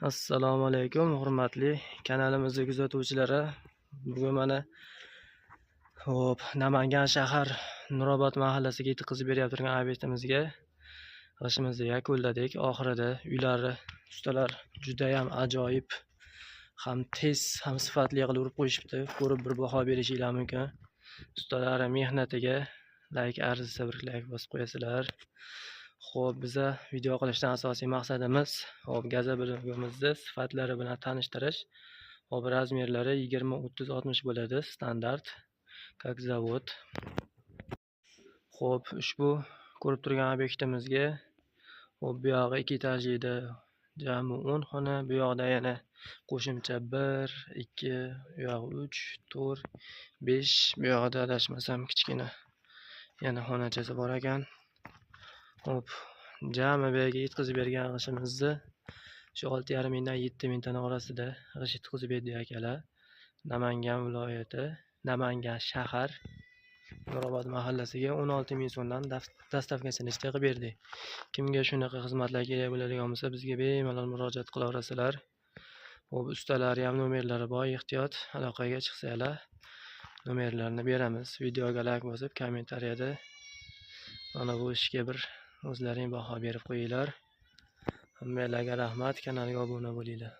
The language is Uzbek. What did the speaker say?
Assalomu alaykum, hurmatli kanalimizni kuzatuvchilari. Bugun mana Namangan shahar Nurobod mahallasiga yetkazib beryapti turgan obyektimizga g'ishimizni yakunladik. Oxirida uylari ustalar juda ham ajoyib, ham tez, ham sifatli qilib urib qo'yishibdi. Ko'rib bir baho berishinglar mumkin. Ustalar mehnatiga like arzisa bir like bosib qo'yasizlar. Xo'p, biza video qilishdan asosiy maqsadimiz gaza bilimimizni sifatlari bilan tanishtirish. Razmerlari 20, 30, 60 bo'ladi, standart, как zavod. Xo'p, ushbu ko'rib turgan obyektimizga bu yog'i 2 etajli edi. Jami 10 xona, bu yoqda yana qo'shimcha 1, 2, bu yog'i 3, 4, 5, bu yoqda adashmasam kichkina yana xonachasi bor ekan. Hop, jami bu yerga yetkazib bergan g'ishimizni shu 6,5 mingdan 7 mingtaning orasida g'ish yetkazib berdi akalar. Namangan viloyati, Namangan shahar Nurobod mahallasiga 16 ming so'mdan dastavkasini qilib berdi. Kimga shunaqa xizmatlar kerak bo'ladigan bo'lsa, bizga bemalol murojaat qilaverasizlar. Hop, ustalari ham nomerlari bor, ehtiyot aloqaga chiqsanglar nomerlarini beramiz. Videoga like bosib, kommentariyada mana bu ishga bir o'zlaring baho berib qo'yinglar. Hammalarga rahmat, kanalga obuna bo'linglar.